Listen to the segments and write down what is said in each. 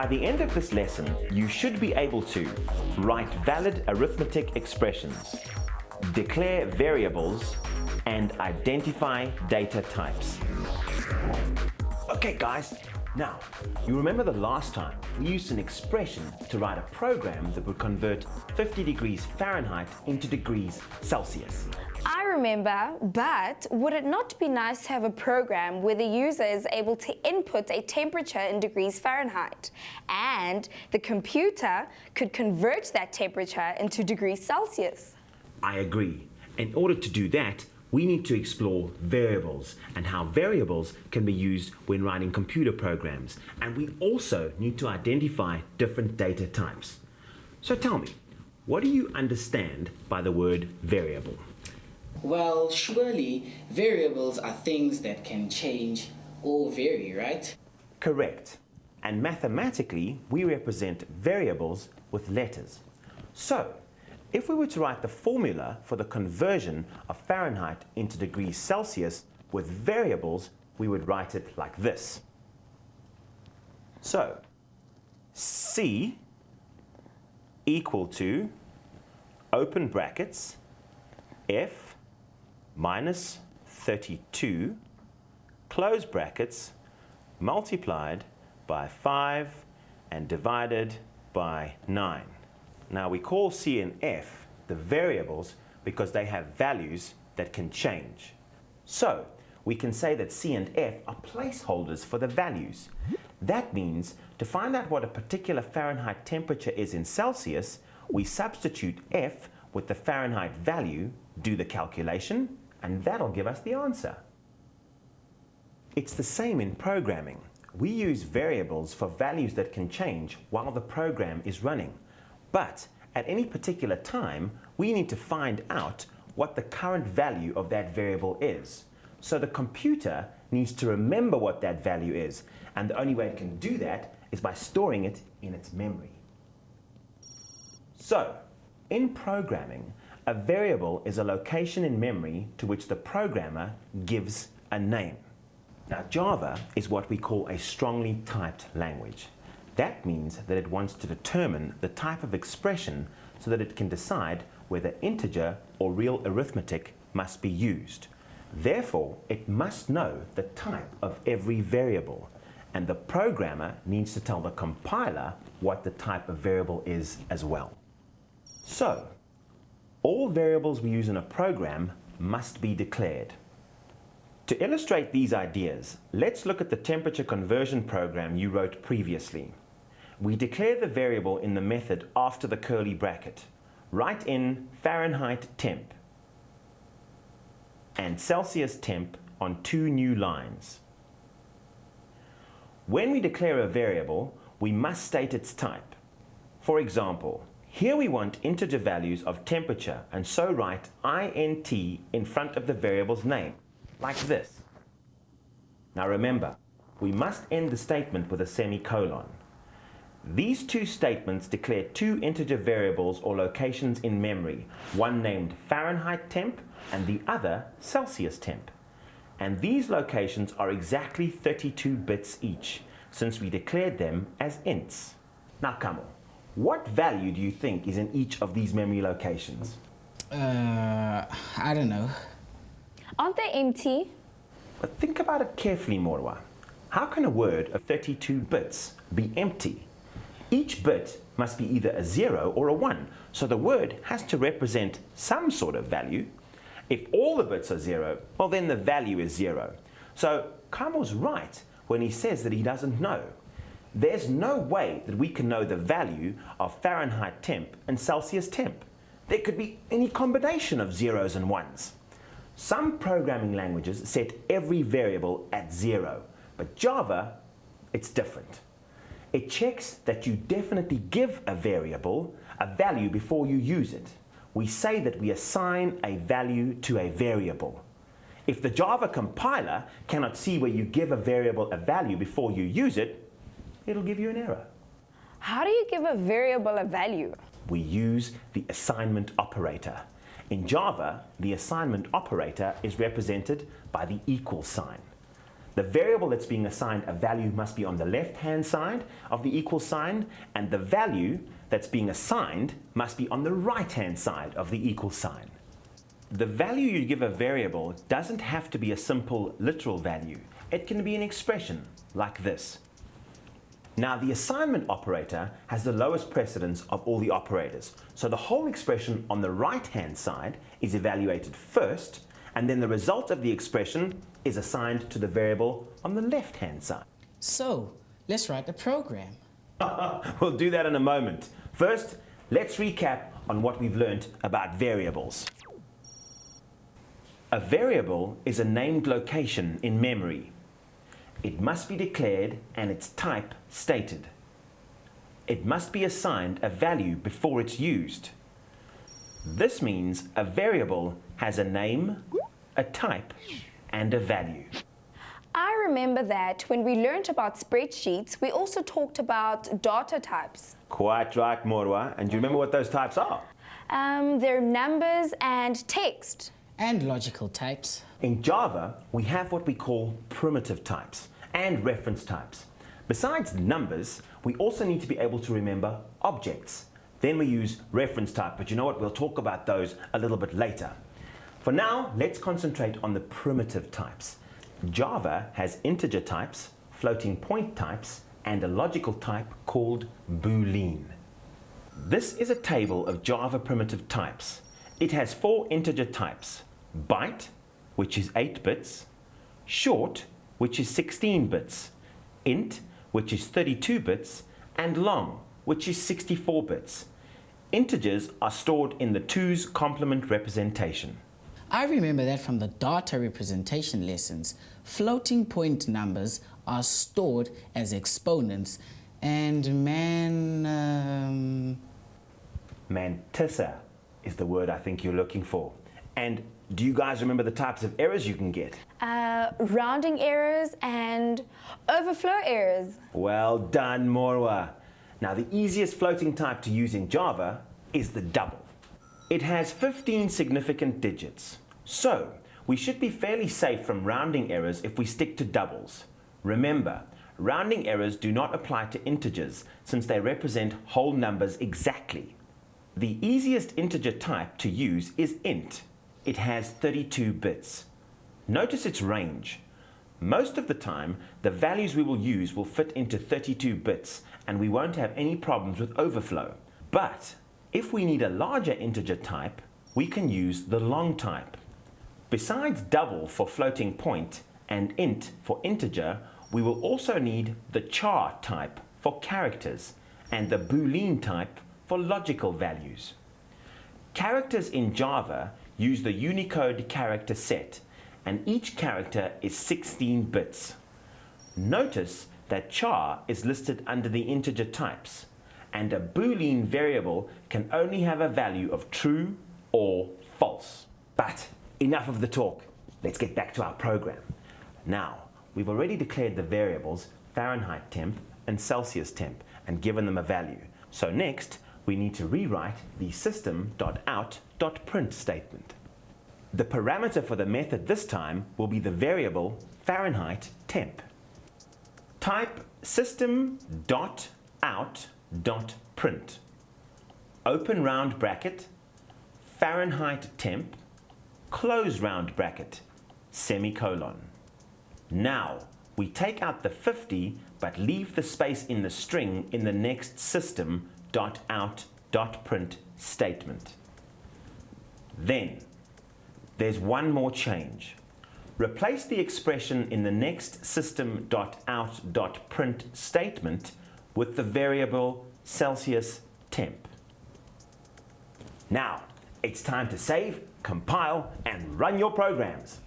By the end of this lesson, you should be able to write valid arithmetic expressions, declare variables, and identify data types. Okay guys, now, you remember the last time we used an expression to write a program that would convert 50 degrees Fahrenheit into degrees Celsius. I remember, but would it not be nice to have a program where the user is able to input a temperature in degrees Fahrenheit and the computer could convert that temperature into degrees Celsius? I agree. In order to do that, we need to explore variables and how variables can be used when writing computer programs. And we also need to identify different data types. So tell me, what do you understand by the word variable? Well, surely variables are things that can change or vary, right? Correct. And mathematically, we represent variables with letters. So, if we were to write the formula for the conversion of Fahrenheit into degrees Celsius with variables, we would write it like this. So, C equal to, open brackets, F minus 32, close brackets, multiplied by 5 and divided by 9. Now we call C and F the variables because they have values that can change. So we can say that C and F are placeholders for the values. That means to find out what a particular Fahrenheit temperature is in Celsius, we substitute F with the Fahrenheit value, do the calculation, and that'll give us the answer. It's the same in programming. We use variables for values that can change while the program is running. But at any particular time, we need to find out what the current value of that variable is. So the computer needs to remember what that value is, and the only way it can do that is by storing it in its memory. So, in programming, a variable is a location in memory to which the programmer gives a name. Now, Java is what we call a strongly typed language. That means that it wants to determine the type of expression so that it can decide whether integer or real arithmetic must be used. Therefore, it must know the type of every variable, and the programmer needs to tell the compiler what the type of variable is as well. So, all variables we use in a program must be declared. To illustrate these ideas, let's look at the temperature conversion program you wrote previously. We declare the variable in the method after the curly bracket. Write in Fahrenheit temp and Celsius temp on 2 new lines. When we declare a variable, we must state its type. For example, here we want integer values of temperature, and so write int in front of the variable's name, like this. Now remember, we must end the statement with a semicolon. These 2 statements declare 2 integer variables or locations in memory, one named Fahrenheit temp and the other Celsius temp. And these locations are exactly 32 bits each, since we declared them as ints. Now Kamal, what value do you think is in each of these memory locations? I don't know. Aren't they empty? But think about it carefully, Morwa. How can a word of 32 bits be empty? Each bit must be either a 0 or a 1, so the word has to represent some sort of value. If all the bits are 0, well then the value is 0. So Kamal's right when he says that he doesn't know. There's no way that we can know the value of Fahrenheit temp and Celsius temp. There could be any combination of zeros and ones. Some programming languages set every variable at 0, but Java, it's different. It checks that you definitely give a variable a value before you use it. We say that we assign a value to a variable. If the Java compiler cannot see where you give a variable a value before you use it, it'll give you an error. How do you give a variable a value? We use the assignment operator. In Java, the assignment operator is represented by the equal sign. The variable that's being assigned a value must be on the left-hand side of the equal sign, and the value that's being assigned must be on the right-hand side of the equal sign. The value you give a variable doesn't have to be a simple literal value. It can be an expression like this. Now, the assignment operator has the lowest precedence of all the operators, so the whole expression on the right-hand side is evaluated first, and then the result of the expression is assigned to the variable on the left-hand side. So, let's write the program. We'll do that in a moment. First, let's recap on what we've learned about variables. A variable is a named location in memory. It must be declared and its type stated. It must be assigned a value before it's used. This means a variable has a name, a type, and a value. I remember that when we learned about spreadsheets, we also talked about data types. Quite right, Morwa. And do you remember what those types are? They're numbers and text. And logical types. In Java, we have what we call primitive types and reference types. Besides numbers, we also need to be able to remember objects. Then we use reference type, but you know what? We'll talk about those a little bit later. For now, let's concentrate on the primitive types. Java has integer types, floating point types, and a logical type called Boolean. This is a table of Java primitive types. It has 4 integer types: byte, which is 8 bits, short, which is 16 bits, int, which is 32 bits, and long, which is 64 bits. Integers are stored in the 2's complement representation. I remember that from the data representation lessons. Floating point numbers are stored as exponents, and Mantissa is the word I think you're looking for. And do you guys remember the types of errors you can get? Rounding errors and overflow errors. Well done, Morwa. Now, the easiest floating type to use in Java is the double. It has 15 significant digits. So, we should be fairly safe from rounding errors if we stick to doubles. Remember, rounding errors do not apply to integers since they represent whole numbers exactly. The easiest integer type to use is int. It has 32 bits. Notice its range. Most of the time, the values we will use will fit into 32 bits and we won't have any problems with overflow. But if we need a larger integer type, we can use the long type. Besides double for floating point and int for integer, we will also need the char type for characters and the Boolean type for logical values. Characters in Java use the Unicode character set, and each character is 16 bits. Notice that char is listed under the integer types, and a Boolean variable can only have a value of true or false. But enough of the talk. Let's get back to our program. Now, we've already declared the variables Fahrenheit temp and Celsius temp and given them a value. So next, we need to rewrite the system.out.print statement. The parameter for the method this time will be the variable Fahrenheit temp. Type system.out.print. Open round bracket, Fahrenheit temp, close round bracket, semicolon. Now, we take out the 50 but leave the space in the string in the next system.out.print statement. Then, there's one more change. Replace the expression in the next system.out.print statement with the variable Celsius temp. Now, it's time to save, compile, and run your programs.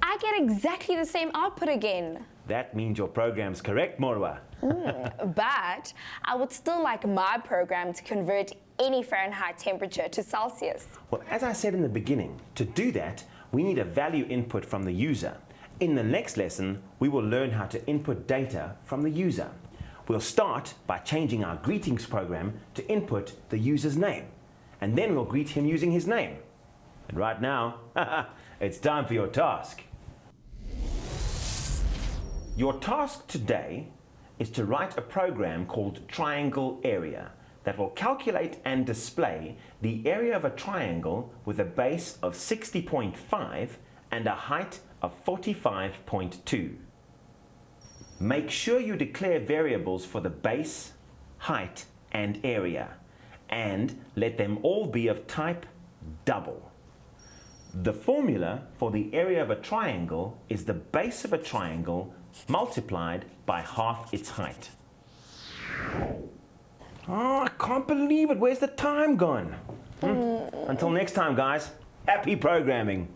I get exactly the same output again. That means your program's correct, Morwa. But I would still like my program to convert any Fahrenheit temperature to Celsius. Well, as I said in the beginning, to do that, we need a value input from the user. In the next lesson, we will learn how to input data from the user. We'll start by changing our greetings program to input the user's name, and then we'll greet him using his name. And right now, it's time for your task. Your task today is to write a program called Triangle Area that will calculate and display the area of a triangle with a base of 60.5 and a height of 45.2. Make sure you declare variables for the base, height, and area, and let them all be of type double. The formula for the area of a triangle is the base of a triangle multiplied by half its height. Oh, I can't believe it. Where's the time gone? Until next time, guys. Happy programming.